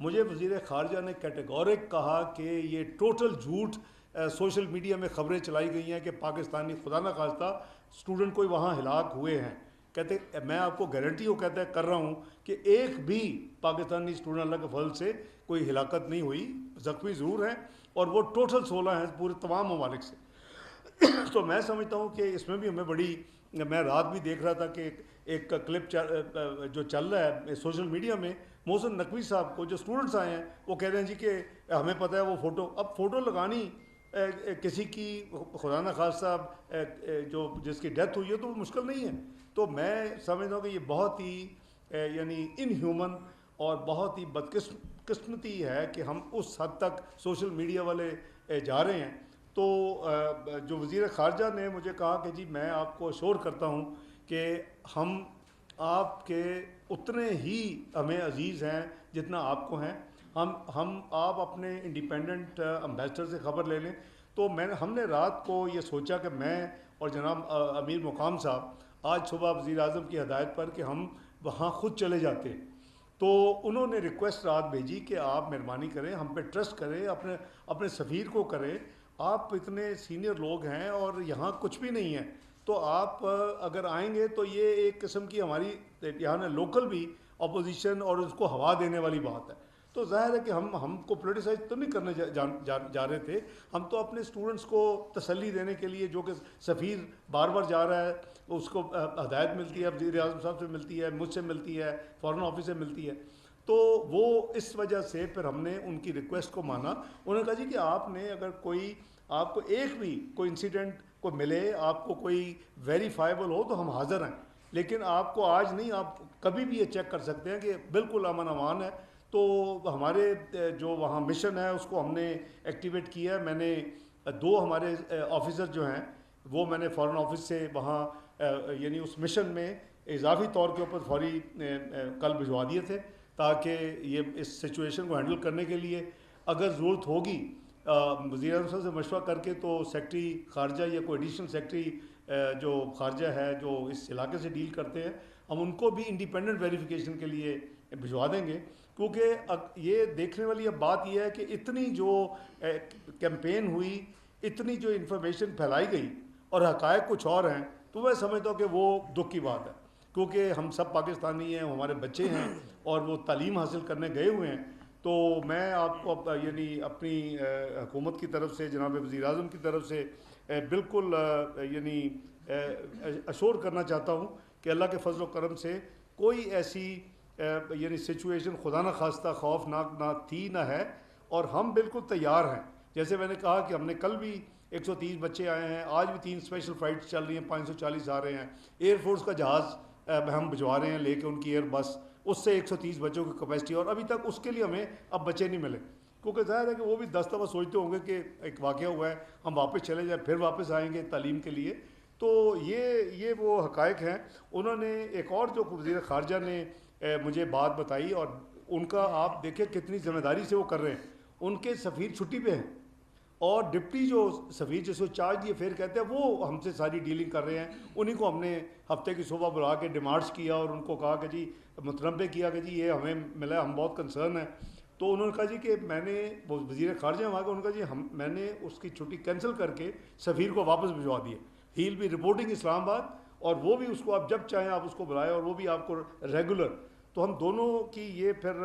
مجھے وزیر خارجہ نے کیٹیگورک کہا کہ یہ ٹوٹل جھوٹ سوشل میڈیا میں خبریں چلائی گئی ہیں کہ پاکستانی خدا نہ خواستہ اسٹوڈنٹ کوئی وہاں ہلاک ہوئے ہیں. کہتے میں آپ کو گارنٹی وہ کہتا ہے کر رہا ہوں کہ ایک بھی پاکستانی اسٹوڈنٹ اللہ کے فضل سے کوئی ہلاکت نہیں ہوئی, زخمی ضرور ہیں, اور وہ ٹوٹل 16 ہیں پورے تمام ممالک سے. تو میں سمجھتا ہوں کہ اس میں بھی ہمیں بڑی, میں رات بھی دیکھ رہا تھا کہ ایک کلپ جو چل رہا ہے سوشل میڈیا میں, محسن نقوی صاحب کو جو اسٹوڈنٹس آئے ہیں وہ کہہ رہے ہیں جی کہ ہمیں پتہ ہے وہ فوٹو, اب فوٹو لگانی کسی کی خدا نہ خواستہ جو جس کی ڈیتھ ہوئی ہے تو وہ مشکل نہیں ہے. تو میں سمجھتا ہوں کہ یہ بہت ہی یعنی ان ہیومن اور بہت ہی بدقسمتی ہے کہ ہم اس حد تک سوشل میڈیا والے جا رہے ہیں. تو جو وزیر خارجہ نے مجھے کہا کہ جی میں آپ کو اشور کرتا ہوں کہ ہم آپ کے اتنے ہی ہمیں عزیز ہیں جتنا آپ کو ہیں. آپ اپنے انڈیپینڈنٹ امبیسڈر سے خبر لے لیں. تو ہم نے رات کو یہ سوچا کہ میں اور جناب امیر مقام صاحب آج صبح وزیر اعظم کی ہدایت پر کہ ہم وہاں خود چلے جاتے. تو انہوں نے ریکویسٹ رات بھیجی کہ آپ مہربانی کریں, ہم پہ ٹرسٹ کریں, اپنے سفیر کو کریں, آپ اتنے سینئر لوگ ہیں اور یہاں کچھ بھی نہیں ہے, تو آپ اگر آئیں گے تو یہ ایک قسم کی ہماری یہاں لوکل بھی اپوزیشن اور اس کو ہوا دینے والی بات ہے. تو ظاہر ہے کہ ہم کو پولیٹیسائز تو نہیں کرنے جا رہے تھے, ہم تو اپنے اسٹوڈنٹس کو تسلی دینے کے لیے, جو کہ سفیر بار بار جا رہا ہے اس کو ہدایت ملتی ہے, وزیر اعظم صاحب سے ملتی ہے, مجھ سے ملتی ہے, فارن آفس سے ملتی ہے, تو وہ اس وجہ سے پھر ہم نے ان کی ریکویسٹ کو مانا. انہوں نے کہا جی کہ آپ نے اگر آپ کو ایک بھی کوئی انسیڈنٹ کو ملے, آپ کو کوئی ویریفائبل ہو تو ہم حاضر ہیں, لیکن آپ کو آج نہیں, آپ کبھی بھی یہ چیک کر سکتے ہیں کہ بالکل امن امان ہے. تو ہمارے جو وہاں مشن ہے اس کو ہم نے ایکٹیویٹ کیا ہے. میں نے 2 ہمارے آفیسر جو ہیں وہ میں نے فارن آفس سے وہاں یعنی اس مشن میں اضافی طور کے اوپر فوری کل بھجوا دیے تھے, تاکہ یہ اس سچویشن کو ہینڈل کرنے کے لیے اگر ضرورت ہوگی وزیر اعظم صاحب سے مشورہ کر کے تو سیکٹری خارجہ یا کوئی ایڈیشنل سیکٹری جو خارجہ ہے جو اس علاقے سے ڈیل کرتے ہیں, ہم ان کو بھی انڈیپینڈنٹ ویریفیکیشن کے لیے بھجوا دیں گے. کیونکہ یہ دیکھنے والی اب بات یہ ہے کہ اتنی جو کیمپین ہوئی, اتنی جو انفارمیشن پھیلائی گئی اور حقائق کچھ اور ہیں, تو میں سمجھتا ہوں کہ وہ دکھ کی بات ہے, کیونکہ ہم سب پاکستانی ہیں, ہمارے بچے ہیں اور وہ تعلیم حاصل کرنے گئے ہوئے ہیں. تو میں آپ کو یعنی اپنی حکومت کی طرف سے, جناب وزیر اعظم کی طرف سے بالکل یعنی اشور کرنا چاہتا ہوں کہ اللہ کے فضل و کرم سے کوئی ایسی یعنی سچویشن خدا نہ خواستہ خوفناک نہ تھی نہ ہے, اور ہم بالکل تیار ہیں. جیسے میں نے کہا کہ ہم نے کل بھی 130 بچے آئے ہیں, آج بھی 3 اسپیشل فلائٹس چل رہی ہیں, 540 آ رہے ہیں, ایئر فورس کا جہاز ہم بھجوا رہے ہیں لے کے, ان کی ایئر بس, اس سے 130 بچوں کی کیپیسٹی, اور ابھی تک اس کے لیے ہمیں اب بچے نہیں ملے. کیونکہ ظاہر ہے کہ وہ بھی 10 دفعہ سوچتے ہوں گے کہ ایک واقعہ ہوا ہے, ہم واپس چلے جائیں, پھر واپس آئیں گے تعلیم کے لیے. تو یہ وہ حقائق ہیں. انہوں نے ایک اور جو وزیر خارجہ نے مجھے بات بتائی, اور ان کا آپ دیکھیں کتنی ذمہ داری سے وہ کر رہے ہیں. ان کے سفیر چھٹی پہ ہیں اور ڈپٹی جو سفیر جس کو چارج دی افیئر کہتے ہیں وہ ہم سے ساری ڈیلنگ کر رہے ہیں. انہیں کو ہم نے ہفتے کی صبح بلا کے ڈیمانڈس کیا اور ان کو کہا کہ جی متنبع کیا کہ جی یہ ہمیں ملا, ہم بہت کنسرن ہیں. تو انہوں نے کہا جی کہ میں نے وزیر خارجہ وہاں کا, انہوں نے کہا جی میں نے اس کی چھٹی کینسل کر کے سفیر کو واپس بھجوا دی ہے. ہی ول بی رپورٹنگ اسلام آباد, اور وہ بھی اس کو آپ جب چاہیں آپ اس کو بلائیں, اور وہ بھی آپ کو ریگولر. تو ہم دونوں کی یہ پھر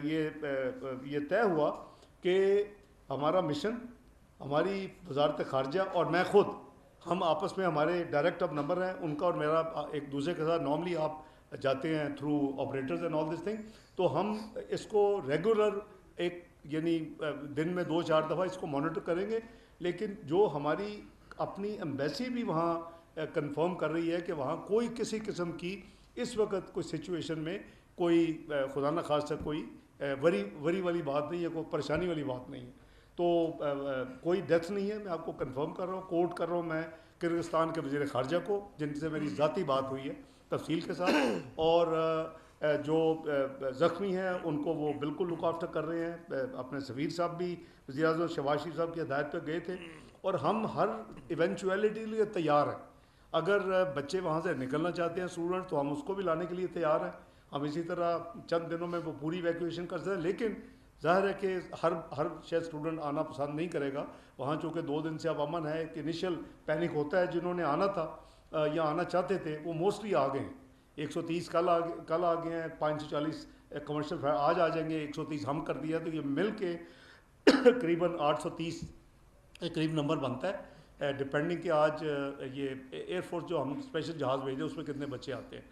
یہ طے ہوا کہ ہمارا مشن, ہماری وزارت خارجہ اور میں خود, ہم آپس میں ہمارے ڈائریکٹ اب نمبر ہیں ان کا اور میرا ایک دوسرے کے ساتھ, نارملی آپ جاتے ہیں through operators and all this thing. تو ہم اس کو ریگولر ایک یعنی دن میں 2-4 دفعہ اس کو مانیٹر کریں گے. لیکن جو ہماری اپنی ایمبیسی بھی وہاں کنفرم کر رہی ہے کہ وہاں کوئی کسی قسم کی اس وقت کوئی سچویشن میں کوئی خدا نہ خواستہ کوئی وری والی بات نہیں ہے, کوئی پریشانی والی بات نہیں ہے. تو کوئی ڈیتھ نہیں ہے, میں آپ کو کنفرم کر رہا ہوں, کوٹ کر رہا ہوں میں کرغزستان کے وزیر خارجہ کو, جن سے میری ذاتی بات ہوئی ہے تفصیل کے ساتھ. اور جو زخمی ہیں ان کو وہ بالکل لک آفٹر کر رہے ہیں. اپنے سفیر صاحب بھی وزیر اعظم شہباز شریف صاحب کی ہدایت پہ گئے تھے, اور ہم ہر ایونچویلٹی لیے تیار ہیں. اگر بچے وہاں سے نکلنا چاہتے ہیں اسٹوڈنٹ, تو ہم اس کو بھی لانے کے لیے تیار ہیں. ہم اسی طرح چند دنوں میں وہ پوری ایویکویشن کر سکتے ہیں، لیکن ظاہر ہے کہ ہر شاید اسٹوڈنٹ آنا پسند نہیں کرے گا وہاں، چونکہ 2 دن سے اب امن ہے. ایک انیشیل پینک ہوتا ہے، جنہوں نے آنا تھا یا آنا چاہتے تھے وہ موسٹلی آ گئے ہیں. 130 کل آ گئے ہیں، 540 کمرشل آج آ جائیں گے، 130 ہم کر دیا، تو یہ مل کے قریباً 830 کے قریب نمبر بنتا ہے، ڈپینڈنگ کہ آج یہ ایئر فورس جو ہم اسپیشل جہاز بھیجے اس میں کتنے بچے آتے ہیں.